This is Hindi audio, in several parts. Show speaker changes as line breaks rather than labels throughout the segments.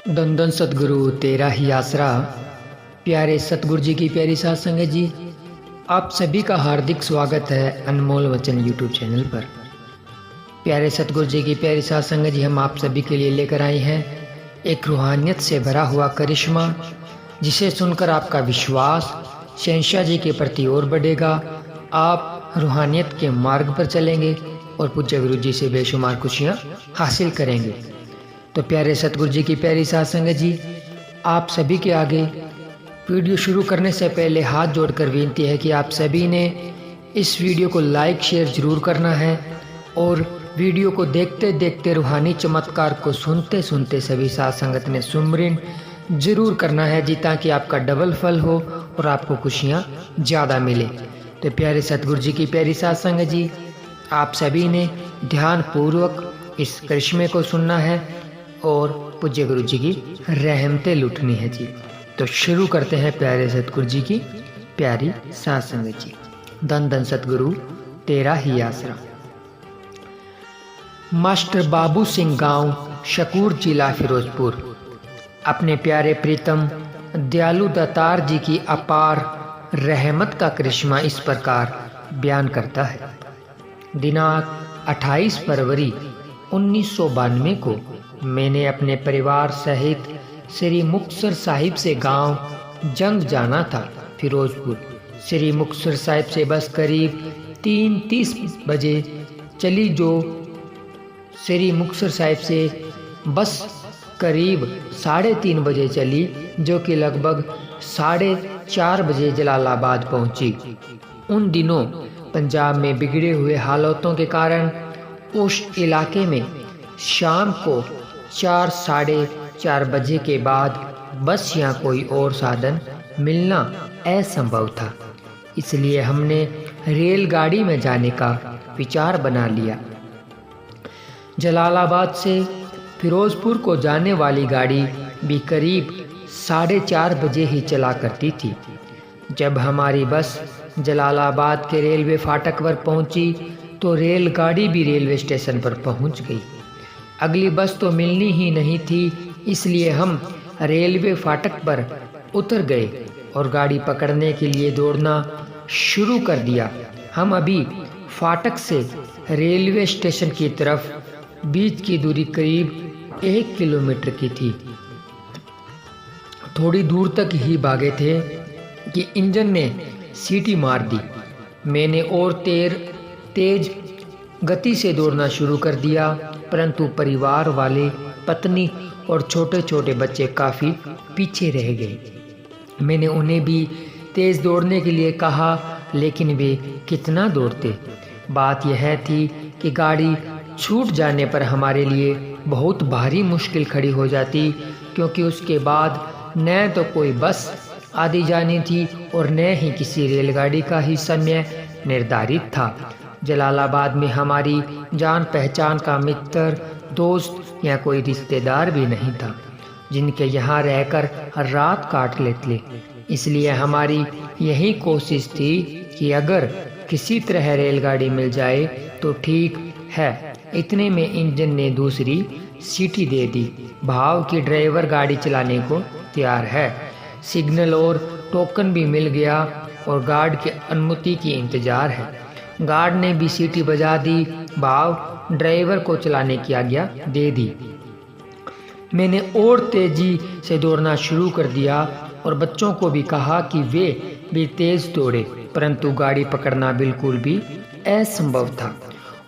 धन धन सतगुरु तेरा ही आसरा। प्यारे सतगुरु जी की प्यारी साध संगत जी, आप सभी का हार्दिक स्वागत है अनमोल वचन यूट्यूब चैनल पर। प्यारे सतगुरु जी की प्यारी साध संगत जी, हम आप सभी के लिए लेकर आए हैं एक रूहानियत से भरा हुआ करिश्मा, जिसे सुनकर आपका विश्वास शहंशाह जी के प्रति और बढ़ेगा। आप रूहानियत के मार्ग पर चलेंगे और पूज्य गुरु जी से बेशुमार खुशियाँ हासिल करेंगे। तो प्यारे सतगुरु जी की प्यारी साध संगत जी, आप सभी के आगे वीडियो शुरू करने से पहले हाथ जोड़कर विनती है कि आप सभी ने इस वीडियो को लाइक शेयर जरूर करना है और वीडियो को देखते देखते रूहानी चमत्कार को सुनते सुनते सभी साध संगत ने सुमरन जरूर करना है जी, ताकि आपका डबल फल हो और आपको खुशियाँ ज़्यादा मिले। तो प्यारे सतगुरु जी की प्यारी साध संगत जी, आप सभी ने ध्यान पूर्वक इस करिश्मे को सुनना है और पूज्य गुरु जी की रहमतें लूटनी है जी। तो शुरू करते हैं प्यारे सतगुरु जी की प्यारी साध संगत जी। धन धन सतगुरु तेरा ही आसरा। मास्टर बाबू सिंह गांव, शकूर जिला फिरोजपुर, अपने प्यारे प्रीतम दयालु दातार जी की अपार रहमत का करिश्मा इस प्रकार बयान करता है। दिनांक 28 फरवरी 1992 को मैंने अपने परिवार सहित श्री मुक्तसर साहिब से गांव जंग जाना था फिरोजपुर। श्री मुक्तसर साहिब से बस करीब 3:30 बजे चली, जो श्री मुक्तसर साहिब से बस करीब 3:30 बजे चली, जो कि लगभग 4:30 बजे जलालाबाद पहुंची। उन दिनों पंजाब में बिगड़े हुए हालातों के कारण उस इलाके में शाम को 4-4:30 बजे के बाद बस या कोई और साधन मिलना असंभव था। इसलिए हमने रेलगाड़ी में जाने का विचार बना लिया। जलालाबाद से फिरोजपुर को जाने वाली गाड़ी भी करीब 4:30 बजे ही चला करती थी। जब हमारी बस जलालाबाद के रेलवे फाटक पर पहुंची तो रेलगाड़ी भी रेलवे स्टेशन पर पहुंच गई। अगली बस तो मिलनी ही नहीं थी, इसलिए हम रेलवे फाटक पर उतर गए और गाड़ी पकड़ने के लिए दौड़ना शुरू कर दिया। हम अभी फाटक से रेलवे स्टेशन की तरफ बीच की दूरी करीब 1 किलोमीटर की थी। थोड़ी दूर तक ही भागे थे कि इंजन ने सीटी मार दी। मैंने और तेज गति से दौड़ना शुरू कर दिया, परंतु परिवार वाले, पत्नी और छोटे छोटे बच्चे काफ़ी पीछे रह गए। मैंने उन्हें भी तेज़ दौड़ने के लिए कहा, लेकिन वे कितना दौड़ते। बात यह थी कि गाड़ी छूट जाने पर हमारे लिए बहुत भारी मुश्किल खड़ी हो जाती, क्योंकि उसके बाद न तो कोई बस आदि जानी थी और न ही किसी रेलगाड़ी का ही समय निर्धारित था। जलालाबाद में हमारी जान पहचान का मित्र, दोस्त या कोई रिश्तेदार भी नहीं था जिनके यहाँ रहकर रात काट लेते। इसलिए हमारी यही कोशिश थी कि अगर किसी तरह रेलगाड़ी मिल जाए तो ठीक है। इतने में इंजन ने दूसरी सीटी दे दी, भाव कि ड्राइवर गाड़ी चलाने को तैयार है। सिग्नल और टोकन भी मिल गया और गार्ड की अनुमति की इंतजार है। गार्ड ने भी सीटी बजा दी, भाव ड्राइवर को चलाने की आज्ञा दे दी। मैंने और तेजी से दौड़ना शुरू कर दिया और बच्चों को भी कहा कि वे भी तेज दौड़े, परंतु गाड़ी पकड़ना बिल्कुल भी असंभव था।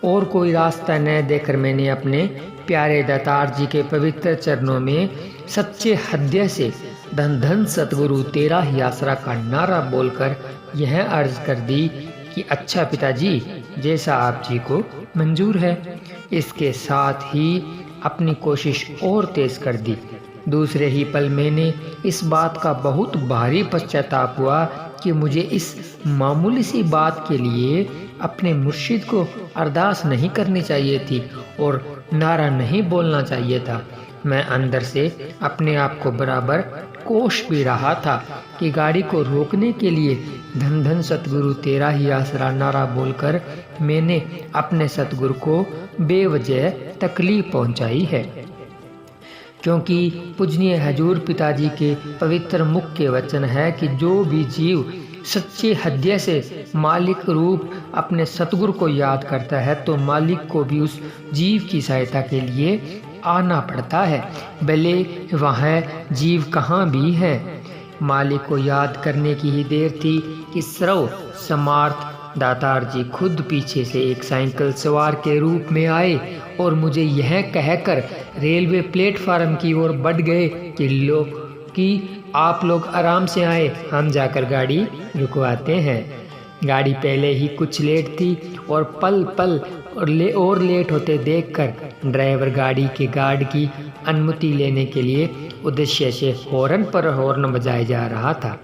और कोई रास्ता न देखकर मैंने अपने प्यारे दातार जी के पवित्र चरणों में सच्चे हृदय से धन धन सतगुरु तेरा ही आसरा का नारा बोलकर यह अर्ज कर दी कि अच्छा पिताजी, जैसा आप जी को मंजूर है। इसके साथ ही अपनी कोशिश और तेज कर दी। दूसरे ही पल मैंने इस बात का बहुत भारी पश्चाताप हुआ कि मुझे इस मामूली सी बात के लिए अपने मुर्शिद को अरदास नहीं करनी चाहिए थी और नारा नहीं बोलना चाहिए था। मैं अंदर से अपने आप को बराबर कोस भी रहा था कि गाड़ी को रोकने के लिए धन धन सतगुरु तेरा ही आसरा नारा बोलकर मैंने अपने सतगुरु को बेवजह तकलीफ पहुंचाई है। क्योंकि पूजनीय हजूर पिताजी के पवित्र मुख के वचन है कि जो भी जीव सच्चे हृदय से मालिक रूप अपने सतगुरु को याद करता है तो मालिक को भी उस जीव की सहायता के लिए आना पड़ता है, भले वह जीव कहाँ भी है। मालिक को याद करने की ही देर थी कि सर्व समर्थ दातार जी खुद पीछे से एक साइकिल सवार के रूप में आए और मुझे यह कहकर रेलवे प्लेटफार्म की ओर बढ़ गए कि आप लोग आराम से आए, हम जाकर गाड़ी रुकवाते हैं। गाड़ी पहले ही कुछ लेट थी और पल पल और लेट होते देखकर ड्राइवर गाड़ी के गार्ड की अनुमति लेने के लिए उद्देश्य से हॉर्न पर हॉर्न बजाया जा रहा था।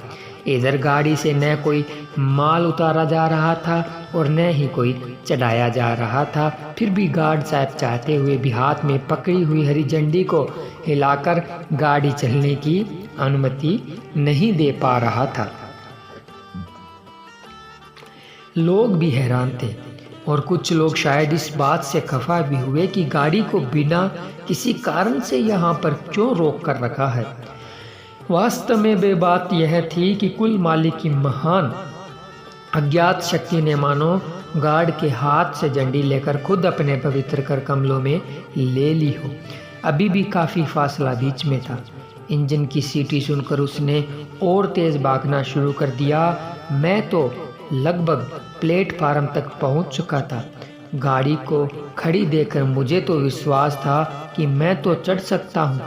इधर गाड़ी से न कोई माल उतारा जा रहा था और न ही कोई चढ़ाया जा रहा था। फिर भी गार्ड साहब चाहते हुए भी हाथ में पकड़ी हुई हरी झंडी को हिलाकर गाड़ी चलने की अनुमति नहीं दे पा रहा था। लोग भी हैरान थे और कुछ लोग शायद इस बात से खफा भी हुए कि गाड़ी को बिना किसी कारण से यहाँ पर क्यों रोक कर रखा है। वास्तव में वे बात यह थी कि कुल मालिक की महान अज्ञात शक्ति ने मानो गार्ड के हाथ से झंडी लेकर खुद अपने पवित्र कर कमलों में ले ली हो। अभी भी काफ़ी फासला बीच में था। इंजन की सीटी सुनकर उसने और तेज़ भागना शुरू कर दिया। मैं तो लगभग प्लेटफार्म तक पहुंच चुका था। गाड़ी को खड़ी देखकर मुझे तो विश्वास था कि मैं तो चढ़ सकता हूं,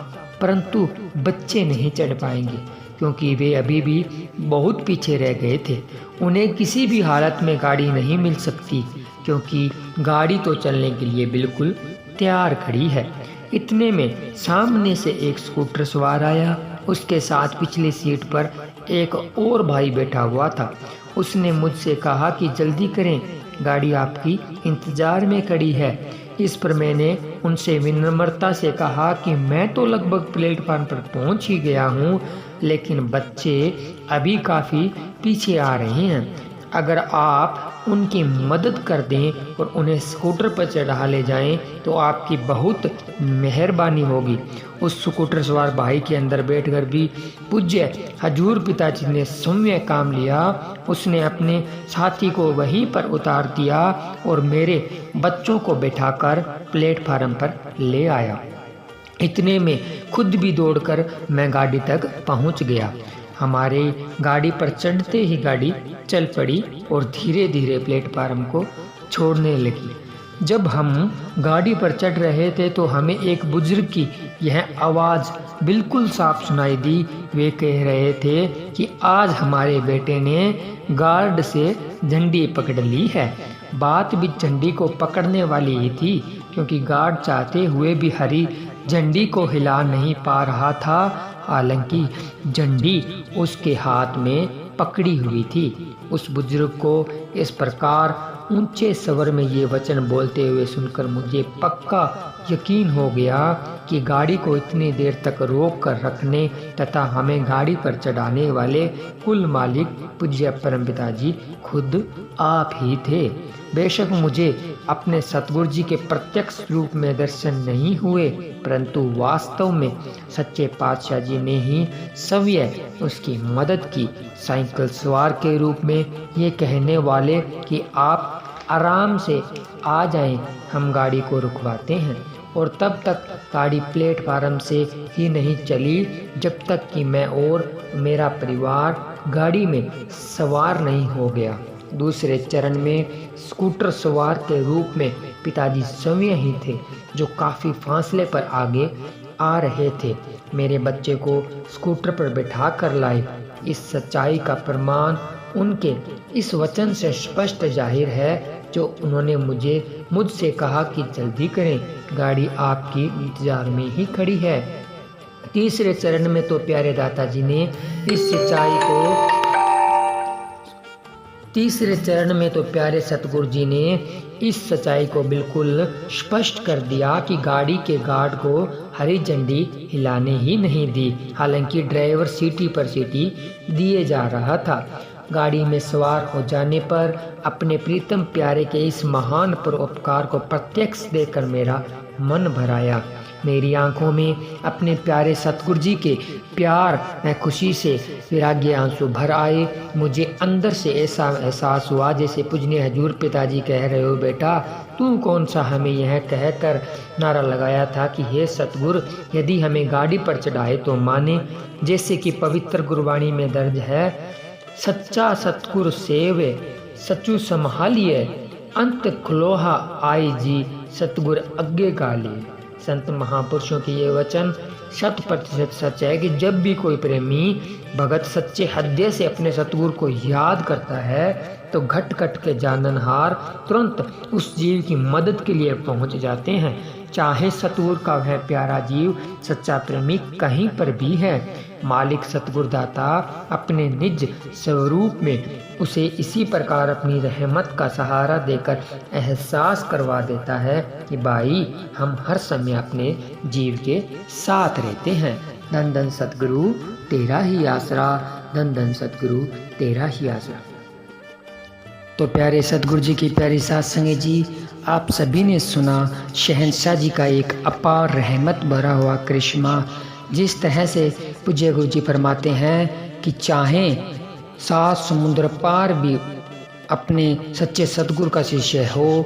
परंतु बच्चे नहीं चढ़ पाएंगे क्योंकि वे अभी भी बहुत पीछे रह गए थे। उन्हें किसी भी हालत में गाड़ी नहीं मिल सकती क्योंकि गाड़ी तो चलने के लिए बिल्कुल तैयार खड़ी है। इतने में सामने से एक स्कूटर सवार आया। उसके साथ पिछली सीट पर एक और भाई बैठा हुआ था। उसने मुझसे कहा कि जल्दी करें, गाड़ी आपकी इंतजार में खड़ी है। इस पर मैंने उनसे विनम्रता से कहा कि मैं तो लगभग प्लेटफार्म पर पहुंच ही गया हूं, लेकिन बच्चे अभी काफ़ी पीछे आ रहे हैं। अगर आप उनकी मदद कर दें और उन्हें स्कूटर पर चढ़ा ले जाएं तो आपकी बहुत मेहरबानी होगी। उस स्कूटर सवार भाई के अंदर बैठकर भी पूज्य हजूर पिताजी ने सौम्य काम लिया। उसने अपने साथी को वहीं पर उतार दिया और मेरे बच्चों को बैठाकर प्लेटफार्म पर ले आया। इतने में खुद भी दौड़कर मैं गाड़ी तक पहुंच गया। हमारे गाड़ी पर चढ़ते ही गाड़ी चल पड़ी और धीरे धीरे प्लेटफार्म को छोड़ने लगी। जब हम गाड़ी पर चढ़ रहे थे तो हमें एक बुजुर्ग की यह आवाज़ बिल्कुल साफ सुनाई दी। वे कह रहे थे कि आज हमारे बेटे ने गार्ड से झंडी पकड़ ली है। बात भी झंडी को पकड़ने वाली ही थी क्योंकि गार्ड चाहते हुए भी हरी झंडी को हिला नहीं पा रहा था। हालांकि झंडी उसके हाथ में पकड़ी हुई थी। उस बुजुर्ग को इस प्रकार ऊंचे स्वर में ये वचन बोलते हुए सुनकर मुझे पक्का यकीन हो गया कि गाड़ी को इतनी देर तक रोक कर रखने तथा हमें गाड़ी पर चढ़ाने वाले कुल मालिक पूज्य परमपिता जी खुद आप ही थे। बेशक मुझे अपने सतगुरु जी के प्रत्यक्ष रूप में दर्शन नहीं हुए, परंतु वास्तव में सच्चे पातशाह जी ने ही सवय उसकी मदद की। साइकिल सवार के रूप में ये कहने वाले कि आप आराम से आ जाएं, हम गाड़ी को रुकवाते हैं। और तब तक गाड़ी प्लेटफार्म से ही नहीं चली जब तक कि मैं और मेरा परिवार गाड़ी में सवार नहीं हो गया। दूसरे चरण में स्कूटर सवार के रूप में पिताजी स्वयं ही थे जो काफ़ी फासले पर आगे आ रहे थे। मेरे बच्चे को स्कूटर पर बैठा कर लाए। इस सच्चाई का प्रमाण उनके इस वचन से स्पष्ट जाहिर है जो उन्होंने मुझसे कहा कि जल्दी करें, गाड़ी आपकी इंतजार में ही खड़ी है। तीसरे चरण में तो प्यारे दाताजी ने इस सच्चाई को तीसरे चरण में तो प्यारे सतगुरु जी ने इस सच्चाई को बिल्कुल स्पष्ट कर दिया कि गाड़ी के गार्ड को हरी झंडी हिलाने ही नहीं दी। हालांकि ड्राइवर सीटी पर सीटी दिए जा रहा था। गाड़ी में सवार हो जाने पर अपने प्रीतम प्यारे के इस महान परोपकार को प्रत्यक्ष देखकर मेरा मन भर आया। मेरी आंखों में अपने प्यारे सतगुरु जी के प्यार व खुशी से विराग्य आंसू भर आए। मुझे अंदर से ऐसा एहसास हुआ जैसे पूजनीय हजूर पिताजी कह रहे हो, बेटा तू कौन सा हमें यह कहकर नारा लगाया था कि हे सतगुरु, यदि हमें गाड़ी पर चढ़ाए तो माने। जैसे कि पवित्र गुरबाणी में दर्ज है, सच्चा सतगुरु सेवे सचू संभालिए, अंत खुलोहा आई जी सतगुर अग्गे गाली। संत महापुरुषों के ये वचन 100% सच है कि जब भी कोई प्रेमी भगत सच्चे हृदय से अपने सतगुरु को याद करता है तो घट घट के जाननहार तुरंत उस जीव की मदद के लिए पहुंच जाते हैं। चाहे सतगुरु का वह प्यारा जीव सच्चा प्रेमी कहीं पर भी है, मालिक सतगुरु दाता अपने निज स्वरूप में उसे इसी प्रकार अपनी रहमत का सहारा देकर एहसास करवा देता है कि भाई हम हर समय अपने जीव के साथ रहते हैं। धन धन सतगुरु तेरा ही आसरा, धन धन सतगुरु तेरा ही आसरा। तो प्यारे सतगुरु जी की प्यारी साथ संगत जी, आप सभी ने सुना शहंशाह जी का एक अपार रहमत भरा हुआ करिश्मा। जिस तरह से पूज्य गुरु जी फरमाते हैं कि चाहें 7 समुद्र पार भी अपने सच्चे सतगुरु का शिष्य हो,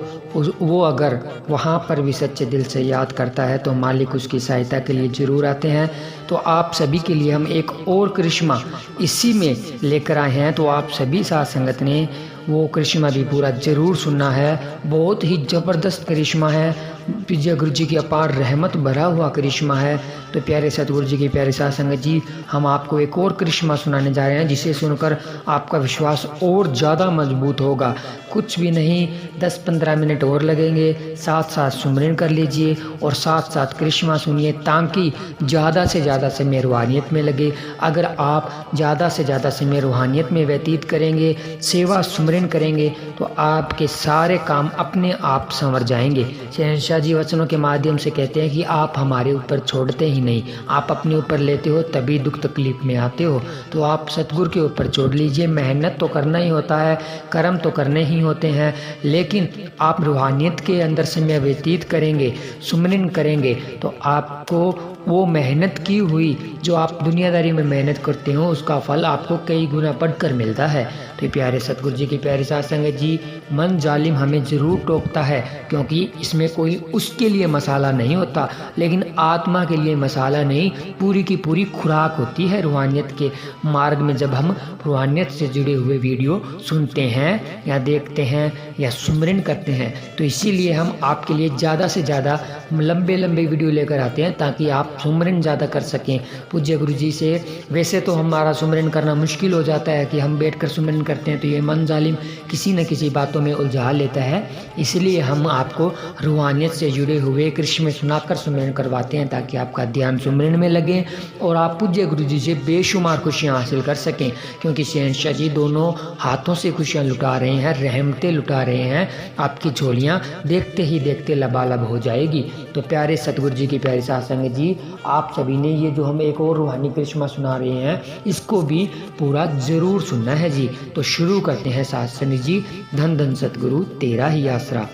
वो अगर वहाँ पर भी सच्चे दिल से याद करता है तो मालिक उसकी सहायता के लिए ज़रूर आते हैं। तो आप सभी के लिए हम एक और करिश्मा इसी में लेकर आए हैं, तो आप सभी साथ संगत ने वो करिश्मा भी पूरा ज़रूर सुनना है। बहुत ही ज़बरदस्त करिश्मा है, पूज्य गुरु जी की अपार रहमत भरा हुआ करिश्मा है। तो प्यारे सतगुरु जी की प्यारे साथ संगत जी, हम आपको एक और करिश्मा सुनाने जा रहे हैं जिसे सुनकर आपका विश्वास और ज़्यादा मजबूत होगा। कुछ भी नहीं, 10-15 मिनट और लगेंगे। साथ साथ सुमरन कर लीजिए और साथ साथ करिश्मा सुनिए ताकि ज़्यादा से ज़्यादा समय रूहानियत में लगे। अगर आप ज़्यादा से ज़्यादा समय रूहानियत में व्यतीत करेंगे, सेवा सुमरन करेंगे, तो आपके सारे काम अपने आप संवर जाएंगे। शहंशाह जी वचनों के माध्यम से कहते हैं कि आप हमारे ऊपर छोड़ते ही नहीं, आप अपने ऊपर लेते हो तभी दुख तकलीफ में आते हो। तो आप सतगुरु के ऊपर छोड़ लीजिए। मेहनत तो करना ही होता है, कर्म तो करने ही होते हैं, लेकिन आप रूहानियत के अंदर समय व्यतीत करेंगे, सुमरन करेंगे, तो आपको वो मेहनत की हुई जो आप दुनियादारी में मेहनत करते हो उसका फल आपको कई गुना बढ़कर मिलता है। तो प्यारे सतगुरु जी की प्यारी साथ संगत जी, मन जालिम हमें ज़रूर टोकता है क्योंकि इसमें कोई उसके लिए मसाला नहीं होता, लेकिन आत्मा के लिए मसाला नहीं, पूरी की पूरी खुराक होती है रूहानियत के मार्ग में। जब हम रूहानियत से जुड़े हुए वीडियो सुनते हैं या देखते हैं या सुमरन करते हैं, तो इसीलिए हम आपके लिए ज़्यादा से ज़्यादा लंबे लंबे वीडियो लेकर आते हैं ताकि आप सुमरन ज़्यादा कर सकें पूज्य गुरु जी से। वैसे तो हमारा सुमरन करना मुश्किल हो जाता है कि हम बैठकर सुमरन करते हैं, तो ये मन जालिम किसी न किसी बातों में उलझा लेता है। इसलिए हम आपको रूहानियत से जुड़े हुए करिश्मे सुनाकर सुमरन करवाते हैं ताकि आपका ध्यान सुमरन में लगे और आप पूज्य गुरु जी से बेशुमार खुशियाँ हासिल कर सकें। क्योंकि शहंशाह जी दोनों हाथों से खुशियाँ लुटा रहे हैं, रहमतें लुटा रहे हैं, आपकी झोलियाँ देखते ही देखते लबालब हो जाएगी। तो प्यारे सतगुरु जी की प्यारी साथ संगत जी, आप सभी ने ये जो हम एक और रूहानी करिश्मा सुना रहे हैं इसको भी पूरा ज़रूर सुनना है जी। तो शुरू करते हैं साथ संगत जी। धन धन सतगुरु तेरा ही आसरा।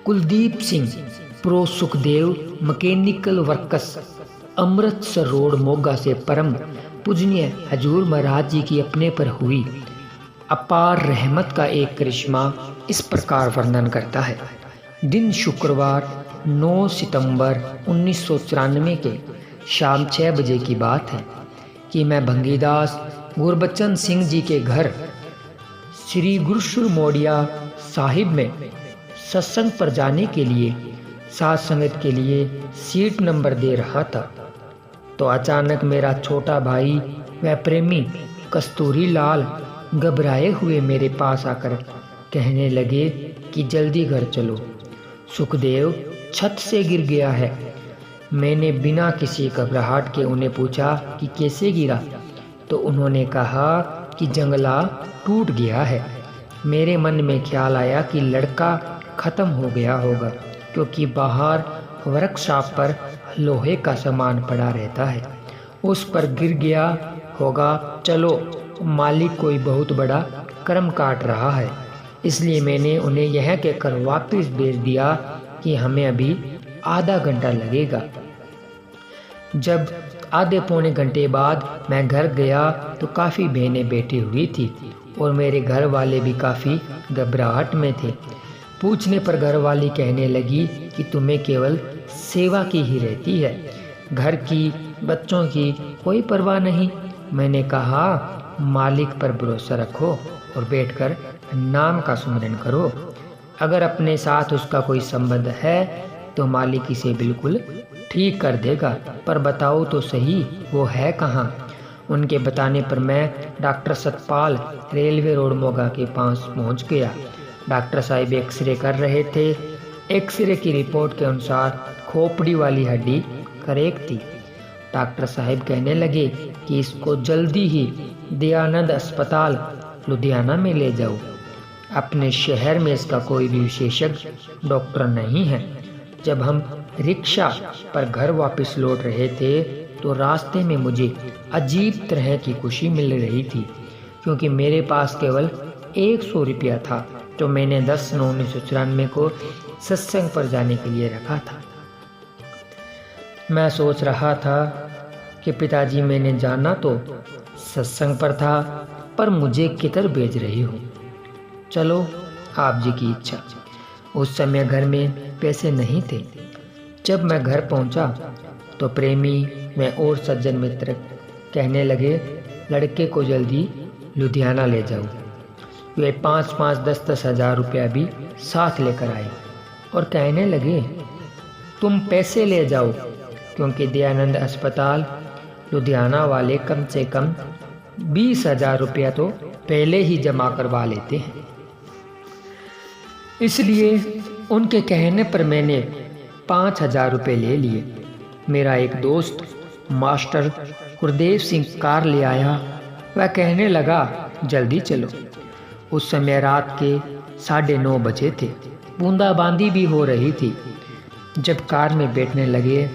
Kuldeep Singh pro Sukhdev mechanical works, Amritsar road Moga से परम पूजनीय हजूर महाराज जी की अपने पर हुई अपार रहमत का एक करिश्मा इस प्रकार वर्णन करता है। दिन शुक्रवार 9 सितंबर 1994 के शाम 6 बजे की बात है कि मैं भंगीदास गुरबचन सिंह जी के घर श्री गुरुशुर मोडिया साहिब में सत्संग पर जाने के लिए साथ संगत के लिए सीट नंबर दे रहा था, तो अचानक मेरा छोटा भाई व प्रेमी कस्तूरी लाल घबराए हुए मेरे पास आकर कहने लगे कि जल्दी घर चलो, सुखदेव छत से गिर गया है। मैंने बिना किसी घबराहट के उन्हें पूछा कि कैसे गिरा, तो उन्होंने कहा कि जंगला टूट गया है। मेरे मन में ख्याल आया कि लड़का ख़त्म हो गया होगा क्योंकि बाहर वर्कशॉप पर लोहे का सामान पड़ा रहता है, उस पर गिर गया होगा। चलो, मालिक कोई बहुत बड़ा कर्म काट रहा है। इसलिए मैंने उन्हें यह कहकर वापस भेज दिया कि हमें अभी आधा घंटा लगेगा। जब आधे पौने घंटे बाद मैं घर गया तो काफ़ी बहनें बैठी हुई थी और मेरे घर वाले भी काफ़ी घबराहट में थे। पूछने पर घरवाली कहने लगी कि तुम्हें केवल सेवा की ही रहती है, घर की, बच्चों की कोई परवाह नहीं। मैंने कहा, मालिक पर भरोसा रखो और बैठकर नाम का सुमिरन करो। अगर अपने साथ उसका कोई संबंध है तो मालिक इसे बिल्कुल ठीक कर देगा, पर बताओ तो सही वो है कहाँ। उनके बताने पर मैं doctor Satpal railway road Moga के पास पहुँच गया। डॉक्टर साहब एक्सरे कर रहे थे। एक्सरे की रिपोर्ट के अनुसार खोपड़ी वाली हड्डी करेक्ट थी। डॉक्टर साहब कहने लगे कि इसको जल्दी ही दयानंद अस्पताल लुधियाना में ले जाओ। अपने शहर में इसका कोई भी विशेषज्ञ डॉक्टर नहीं है। जब हम रिक्शा पर घर वापस लौट रहे थे तो रास्ते में मुझे अजीब तरह की खुशी मिल रही थी, क्योंकि मेरे पास केवल 100 रुपया था जो मैंने 10/9/1994 को सत्संग पर जाने के लिए रखा था। मैं सोच रहा था कि पिताजी, मैंने जाना तो सत्संग पर था, पर मुझे किधर भेज रही हो? चलो, आप जी की इच्छा। उस समय घर में पैसे नहीं थे। जब मैं घर पहुंचा तो प्रेमी व और सज्जन मित्र कहने लगे, लड़के को जल्दी लुधियाना ले जाओ। वे 5-5, 10-10 हज़ार रुपया भी साथ लेकर आए और कहने लगे, तुम पैसे ले जाओ, क्योंकि दयानंद अस्पताल लुधियाना वाले कम से कम 20,000 रुपया तो पहले ही जमा करवा लेते हैं। इसलिए उनके कहने पर मैंने 5,000 रुपये ले लिए। मेरा एक दोस्त मास्टर गुरदेव सिंह कार ले आया। वह कहने लगा, जल्दी चलो। उस समय रात के 9:30 बजे थे। बूंदाबांदी भी हो रही थी। जब कार में बैठने लगे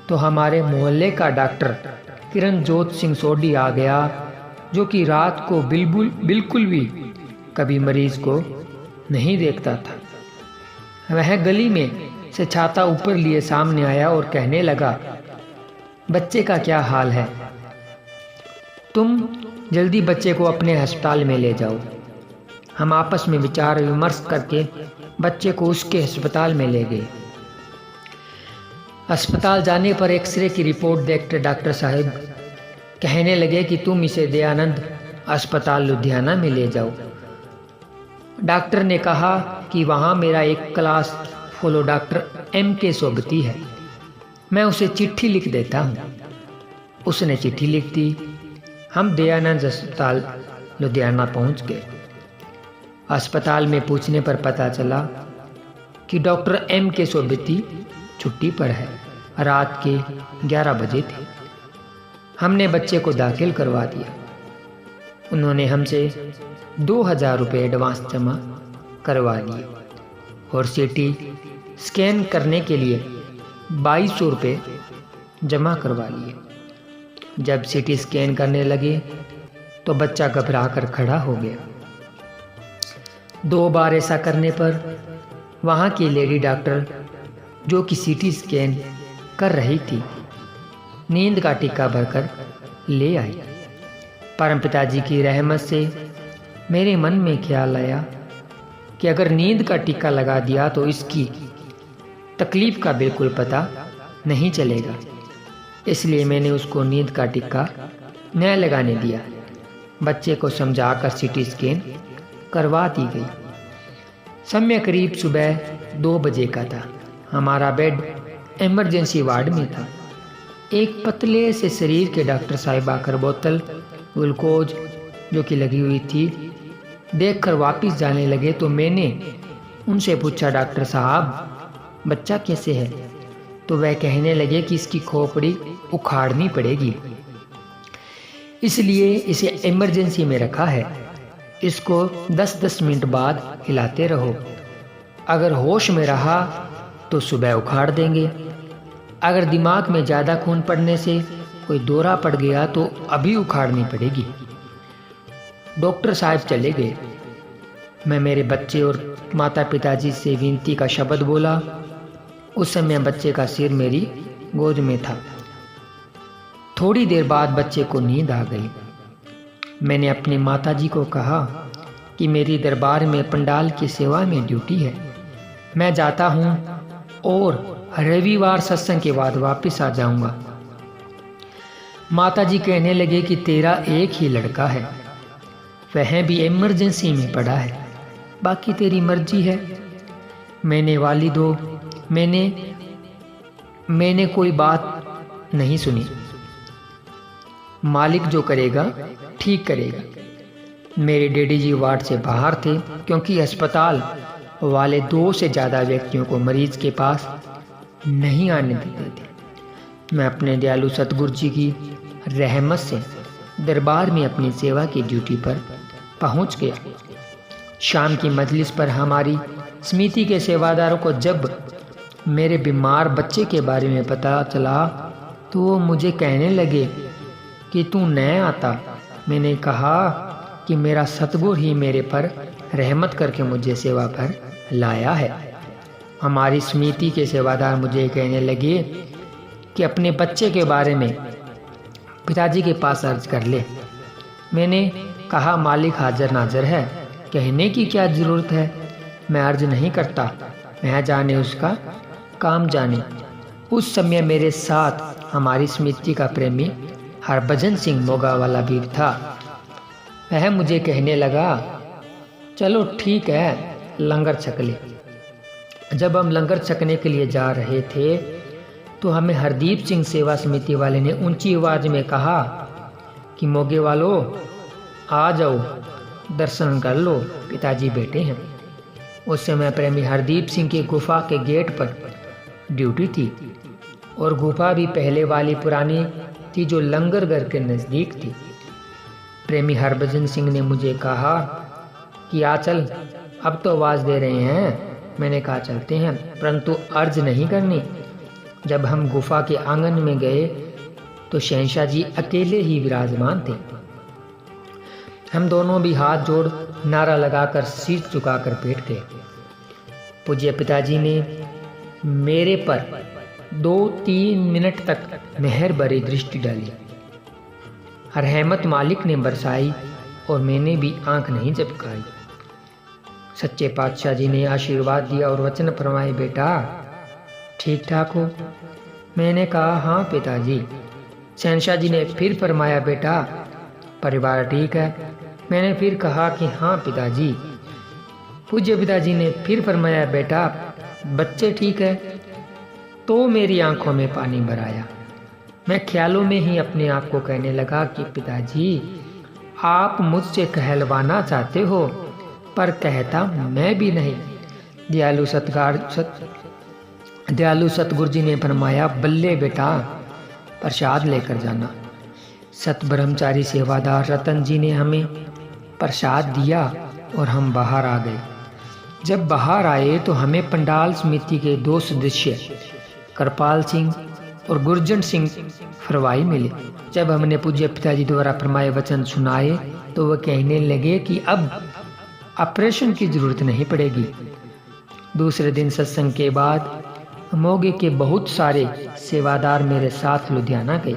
तो हमारे मोहल्ले का डॉक्टर किरणजोत सिंह सोडी आ गया, जो कि रात को बिल्कुल भी कभी मरीज को नहीं देखता था। वह गली में से छाता ऊपर लिए सामने आया और कहने लगा, बच्चे का क्या हाल है? तुम जल्दी बच्चे को अपने अस्पताल में ले जाओ। हम आपस में विचार विमर्श करके बच्चे को उसके अस्पताल में ले गए। अस्पताल जाने पर एक्सरे की रिपोर्ट देखकर डॉक्टर साहब कहने लगे कि तुम इसे दयानंद अस्पताल लुधियाना में ले जाओ। डॉक्टर ने कहा कि वहाँ मेरा एक class follow doctor M.K. Sobti है, मैं उसे चिट्ठी लिख देता हूँ। उसने चिट्ठी लिख दी। हम दयानंद अस्पताल लुधियाना पहुँच गए। अस्पताल में पूछने पर पता चला कि डॉक्टर M.K. सोबती छुट्टी पर है। रात के 11 बजे थे। हमने बच्चे को दाखिल करवा दिया। उन्होंने हमसे 2,000 रुपये एडवांस जमा करवा लिए और सीटी स्कैन करने के लिए 2,200 रुपये जमा करवा लिए। जब सीटी स्कैन करने लगे तो बच्चा घबरा कर खड़ा हो गया। 2 बार ऐसा करने पर वहाँ की लेडी डॉक्टर, जो कि सीटी स्कैन कर रही थी, नींद का टीका भरकर ले आई। परम पिताजी की रहमत से मेरे मन में ख्याल आया कि अगर नींद का टीका लगा दिया तो इसकी तकलीफ का बिल्कुल पता नहीं चलेगा। इसलिए मैंने उसको नींद का टीका न लगाने दिया। बच्चे को समझाकर सीटी स्कैन करवा दी गई। समय करीब सुबह 2 बजे का था। हमारा बेड इमरजेंसी वार्ड में था। एक पतले से शरीर के डॉक्टर साहब आकर बोतल ग्लूकोज जो कि लगी हुई थी देखकर वापस जाने लगे तो मैंने उनसे पूछा, डॉक्टर साहब बच्चा कैसे है? तो वह कहने लगे कि इसकी खोपड़ी उखाड़नी पड़ेगी, इसलिए इसे इमरजेंसी में रखा है। इसको 10-10 मिनट बाद हिलाते रहो। अगर होश में रहा तो सुबह उखाड़ देंगे। अगर दिमाग में ज़्यादा खून पड़ने से कोई दौरा पड़ गया तो अभी उखाड़नी पड़ेगी। डॉक्टर साहब चले गए। मैं मेरे बच्चे और माता पिताजी से विनती का शब्द बोला उस समय बच्चे का सिर मेरी गोद में था। थोड़ी देर बाद बच्चे को नींद आ गई। मैंने अपनी माताजी को कहा कि मेरी दरबार में पंडाल की सेवा में ड्यूटी है, मैं जाता हूँ और रविवार सत्संग के बाद वापस आ जाऊंगा। माताजी कहने लगे कि तेरा एक ही लड़का है, वह भी इमरजेंसी में पड़ा है, बाकी तेरी मर्जी है। मैंने वालिदो मैंने कोई बात नहीं सुनी। मालिक जो करेगा ठीक करेगा। मेरे डैडी जी वार्ड से बाहर थे क्योंकि अस्पताल वाले 2 से ज़्यादा व्यक्तियों को मरीज के पास नहीं आने देते थे। मैं अपने दयालु सतगुरु जी की रहमत से दरबार में अपनी सेवा की ड्यूटी पर पहुंच गया। शाम की मजलिस पर हमारी समिति के सेवादारों को जब मेरे बीमार बच्चे के बारे में पता चला तो वो मुझे कहने लगे कि तू न आता। मैंने कहा कि मेरा सतगुरु ही मेरे पर रहमत करके मुझे सेवा पर लाया है। हमारी समिति के सेवादार मुझे कहने लगे कि अपने बच्चे के बारे में पिताजी के पास अर्ज कर ले। मैंने कहा मालिक हाजिर नाजिर है, कहने की क्या ज़रूरत है, मैं अर्ज नहीं करता, मैं जाने उसका काम जाने। उस समय मेरे साथ हमारी समिति का प्रेमी हरभजन सिंह मोगा वाला भी था। वह मुझे कहने लगा चलो ठीक है, लंगर छक ले। जब हम लंगर छकने के लिए जा रहे थे तो हमें हरदीप सिंह सेवा समिति वाले ने ऊंची आवाज़ में कहा कि मोगे वालों आ जाओ, दर्शन कर लो, पिताजी बैठे हैं। उस समय प्रेमी हरदीप सिंह की गुफा के गेट पर ड्यूटी थी और गुफा भी पहले वाली पुरानी थी जो लंगर घर के नज़दीक थी। प्रेमी हरभजन सिंह ने मुझे कहा कि आ चल, अब तो आवाज़ दे रहे हैं। मैंने कहा चलते हैं, परंतु अर्ज नहीं करनी। जब हम गुफा के आंगन में गए तो शहंशाह जी अकेले ही विराजमान थे। हम दोनों भी हाथ जोड़ नारा लगाकर सिर झुकाकर बैठ गए। पूज्य पिताजी ने मेरे पर 2-3 मिनट तक मेहर भरी दृष्टि डाली। रहमत मालिक ने बरसाई और मैंने भी आंख नहीं झपकाई। सच्चे पातशाह जी ने आशीर्वाद दिया और वचन फरमाए, बेटा ठीक ठाक हो। मैंने कहा हाँ पिताजी। शहंशाह जी ने फिर फरमाया, बेटा परिवार ठीक है। मैंने फिर कहा कि हाँ पिताजी। पूज्य पिताजी ने फिर फरमाया, बेटा बच्चे ठीक है। तो मेरी आंखों में पानी भर आया। मैं ख्यालों में ही अपने आप को कहने लगा कि पिताजी आप मुझसे कहलवाना चाहते हो, पर कहता मैं भी नहीं। दयालु सतगुरु जी ने फरमाया, बल्ले बेटा प्रसाद लेकर जाना। सत ब्रह्मचारी सेवादार रतन जी ने हमें प्रसाद दिया और हम बाहर आ गए। जब बाहर आए तो हमें पंडाल समिति के 2 सदस्य कृपाल सिंह और गुरजंट सिंह फरवाई मिले। जब हमने पूज्य पिताजी द्वारा फरमाए वचन सुनाए तो वह कहने लगे कि अब ऑपरेशन की जरूरत नहीं पड़ेगी। दूसरे दिन सत्संग के बाद मोगे के बहुत सारे सेवादार मेरे साथ लुधियाना गए।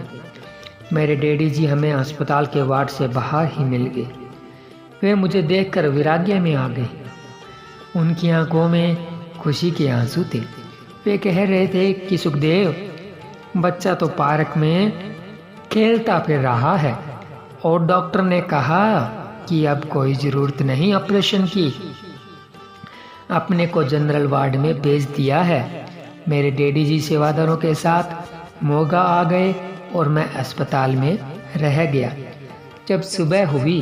मेरे डैडी जी हमें अस्पताल के वार्ड से बाहर ही मिल गए। वे मुझे देखकर विराग्य में आ गए। उनकी आंखों में खुशी के आंसू थे। वे कह रहे थे कि सुखदेव, बच्चा तो पार्क में खेलता फिर रहा है और डॉक्टर ने कहा कि अब कोई ज़रूरत नहीं ऑपरेशन की, अपने को जनरल वार्ड में भेज दिया है। मेरे डैडी जी सेवादारों के साथ मोगा आ गए और मैं अस्पताल में रह गया। जब सुबह हुई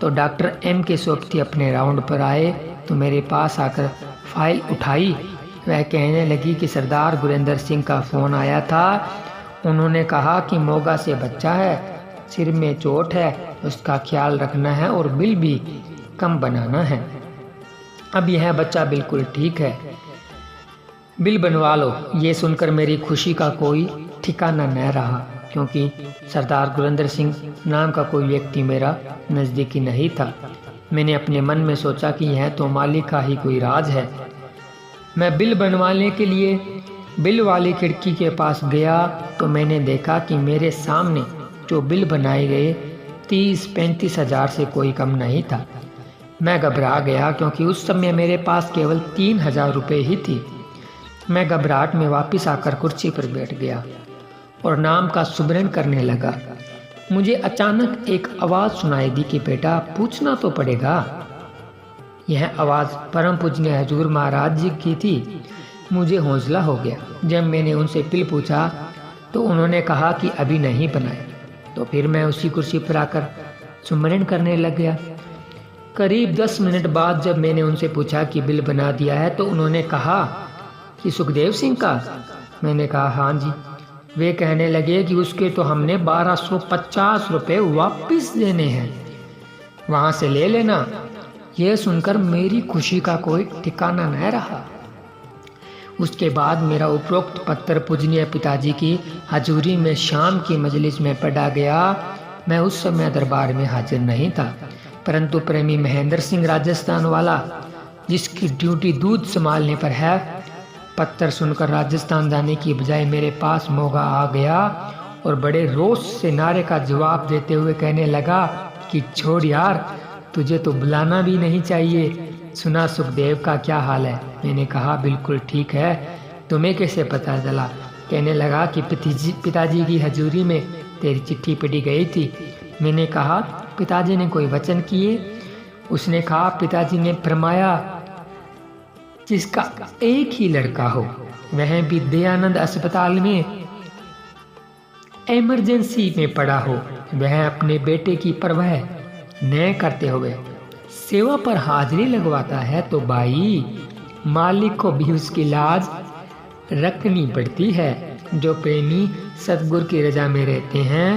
तो डॉक्टर एम के सोपती अपने राउंड पर आए तो मेरे पास आकर फाइल उठाई। वह कहने लगी कि सरदार गुरेंद्र सिंह का फ़ोन आया था। उन्होंने कहा कि मोगा से बच्चा है, सिर में चोट है, उसका ख्याल रखना है और बिल भी कम बनाना है। अब यह बच्चा बिल्कुल ठीक है, बिल बनवा लो। ये सुनकर मेरी खुशी का कोई ठिकाना न रहा, क्योंकि सरदार गुरेंद्र सिंह नाम का कोई व्यक्ति मेरा नज़दीकी नहीं था। मैंने अपने मन में सोचा कि यह तो मालिक का ही कोई राज है। मैं बिल बनवाने के लिए बिल वाली खिड़की के पास गया तो मैंने देखा कि मेरे सामने जो बिल बनाए गए 30-35 हज़ार से कोई कम नहीं था। मैं घबरा गया क्योंकि उस समय मेरे पास केवल 3,000 रुपये ही थी। मैं घबराहट में वापस आकर कुर्सी पर बैठ गया और नाम का सुमरन करने लगा। मुझे अचानक एक आवाज़ सुनाई दी कि बेटा पूछना तो पड़ेगा। यह आवाज़ परम पूजनीय हजूर महाराज जी की थी। मुझे हौसला हो गया। जब मैंने उनसे बिल पूछा तो उन्होंने कहा कि अभी नहीं बनाए। तो फिर मैं उसी कुर्सी पर आकर सुमरन करने लग गया। करीब 10 मिनट बाद जब मैंने उनसे पूछा कि बिल बना दिया है तो उन्होंने कहा कि सुखदेव सिंह का। मैंने कहा हाँ जी। वे कहने लगे कि उसके तो हमने 1250 रुपये वापस देने हैं, वहाँ से ले लेना। यह सुनकर मेरी खुशी का कोई ठिकाना न रहा। उसके बाद मेरा उपरोक्त पत्र पूजनीय पिताजी की हजूरी में शाम की मजलिस में पढ़ा गया। मैं उस समय दरबार में हाजिर नहीं था, परंतु प्रेमी महेंद्र सिंह राजस्थान वाला, जिसकी ड्यूटी दूध संभालने पर है, पत्र सुनकर राजस्थान जाने की बजाय मेरे पास मोगा आ गया और बड़े रोष से नारे का जवाब देते हुए कहने लगा कि छोड़ यार, तुझे तो बुलाना भी नहीं चाहिए। सुना सुखदेव का क्या हाल है? मैंने कहा बिल्कुल ठीक है, तुम्हें कैसे पता चला? कहने लगा कि पिताजी की हजूरी में तेरी चिट्ठी पढ़ी गई थी। मैंने कहा पिताजी ने कोई वचन किए? उसने कहा पिताजी ने फरमाया जिसका एक ही लड़का हो, वह भी दयानंद अस्पताल में इमरजेंसी में पड़ा हो, वह अपने बेटे की परवाह न करते हुए सेवा पर हाजिरी लगवाता है तो भाई मालिक को भी उसकी लाज रखनी पड़ती है। जो प्रेमी सतगुरु की रजा में रहते हैं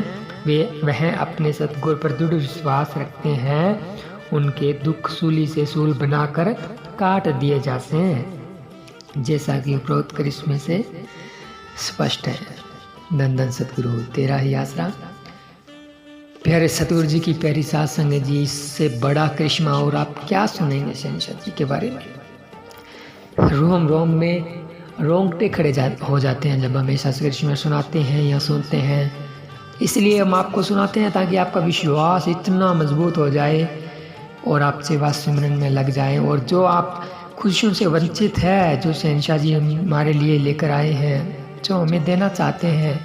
वह अपने सतगुरु पर दृढ़ विश्वास रखते हैं। उनके दुख सूली से सूल बनाकर काट दिए जाते हैं, जैसा कि उपरोक्त करिश्मे से स्पष्ट है। धन धन सतगुरु तेरा ही आसरा। प्यारे सतगुरु जी की प्यारी साथ संगत जी, इससे बड़ा करिश्मा और आप क्या सुनेंगे शहंशाह जी के बारे में। रोम रोम में रोंगटे खड़े हो जाते हैं जब हम ऐसा करिश्मा सुनाते हैं या सुनते हैं। इसलिए हम आपको सुनाते हैं ताकि आपका विश्वास इतना मजबूत हो जाए और आप सेवा सिमरन में लग जाएं। और जो आप खुशियों से वंचित है, जो शहंशाह जी हमारे लिए लेकर आए हैं, जो हमें देना चाहते हैं,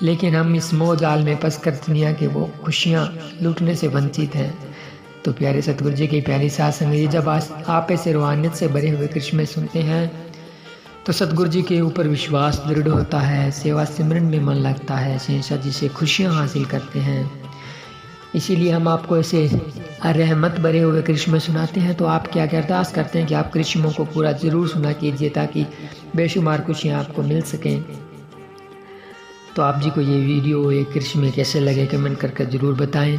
लेकिन हम इस मोह जाल में फंस कर दुनिया के वो खुशियाँ लूटने से वंचित हैं। तो प्यारे सतगुरु जी की प्यारी साथ संगत जी, जब आप ऐसे रूहानियत से भरे हुए करिश्मे सुनते हैं तो सतगुरु जी के ऊपर विश्वास दृढ़ होता है, सेवा सिमरन में मन लगता है, शहंशाह जी से खुशियाँ हासिल करते हैं। इसीलिए हम आपको ऐसे रहमत भरे हुए करिश्मे सुनाते हैं। तो आप क्या अरदास करते हैं कि आप करिश्मों को पूरा ज़रूर सुना कीजिए ताकि बेशुमार खुशियाँ आपको मिल सकें। तो आप जी को ये वीडियो ये करिश्मे कैसे लगे कमेंट करके ज़रूर बताएं।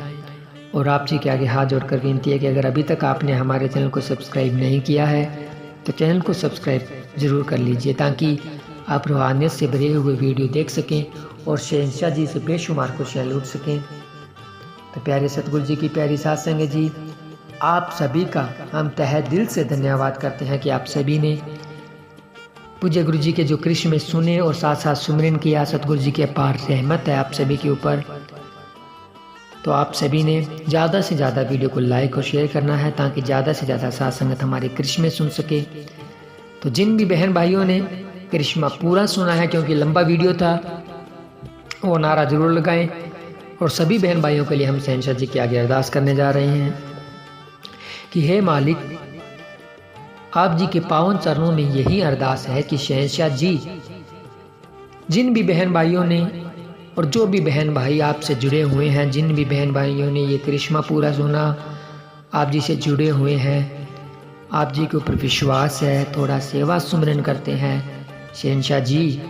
और आप जी के आगे हाथ जोड़कर विनती है कि अगर अभी तक आपने हमारे चैनल को सब्सक्राइब नहीं किया है तो चैनल को सब्सक्राइब ज़रूर कर लीजिए ताकि आप रूहानियत से भरे हुए वीडियो देख सकें और शहंशाह जी से बेशुमार खुशियाँ लूट सकें। तो प्यारे सतगुरु जी की प्यारी साथ संगत जी, आप सभी का हम तहे दिल से धन्यवाद करते हैं कि आप सभी ने पूज्य गुरु जी के जो करिश्मे सुने और साथ साथ सुमरन किया। सतगुरु जी के अपार रहमत है आप सभी के ऊपर। तो आप सभी ने ज़्यादा से ज़्यादा वीडियो को लाइक और शेयर करना है ताकि ज़्यादा से ज़्यादा साथ संगत हमारे करिश्मे सुन सके। तो जिन भी बहन भाइयों ने करिश्मा पूरा सुना है, क्योंकि लंबा वीडियो था, वो नारा ज़रूर लगाएं। और सभी बहन भाइयों के लिए हम शहंशाह जी के आगे अरदास करने जा रहे हैं कि हे मालिक, आप जी के पावन चरणों में यही अरदास है कि शहंशाह जी जिन भी बहन भाइयों ने और जो भी बहन भाई आपसे जुड़े हुए हैं, जिन भी बहन भाइयों ने ये करिश्मा पूरा सुना, आप जी से जुड़े हुए हैं, आप जी के ऊपर विश्वास है, थोड़ा सेवा सुमरन करते हैं, शहंशाह जी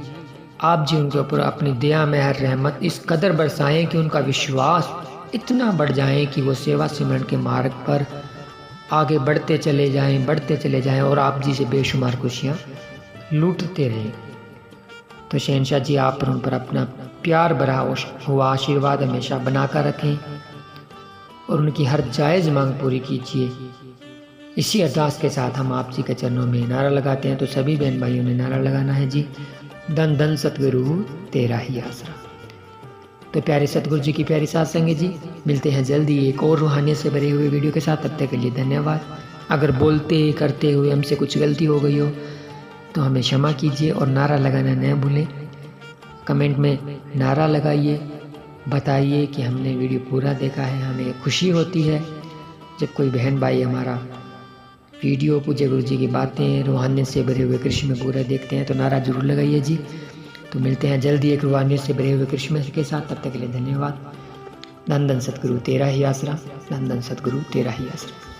आप जी उनके ऊपर अपनी दया मेहर रहमत इस कदर बरसाएं कि उनका विश्वास इतना बढ़ जाए कि वो सेवा सिमरन के मार्ग पर आगे बढ़ते चले जाएं और आप जी से बेशुमार खुशियाँ लूटते रहें। तो शहंशाह जी आप पर उन पर अपना प्यार भरा हुआ आशीर्वाद हमेशा बनाकर रखें और उनकी हर जायज़ मांग पूरी कीजिए। इसी अरदास के साथ हम आप जी के चरणों में नारा लगाते हैं। तो सभी बहन भाइयों ने नारा लगाना है जी। धन धन सतगुरु तेरा ही आसरा। तो प्यारे सतगुरु जी की प्यारी साथ संगत जी, मिलते हैं जल्दी एक और रूहानियत से भरे हुए वीडियो के साथ। तब तक के लिए धन्यवाद। अगर बोलते करते हुए हमसे कुछ गलती हो गई हो तो हमें क्षमा कीजिए और नारा लगाना न भूलें। कमेंट में नारा लगाइए, बताइए कि हमने वीडियो पूरा देखा है। हमें खुशी होती है जब कोई बहन भाई हमारा वीडियो पूज्य गुरु जी की बातें रूहानियत से भरे हुए कृष्ण में पूरा देखते हैं। तो नारा जरूर लगाइए जी। तो मिलते हैं जल्दी एक रूहानियत से भरे हुए कृष्ण के साथ। तब तक के लिए धन्यवाद। धन धन सतगुरु तेरा ही आसरा, धन धन सतगुरु तेरा ही आसरा।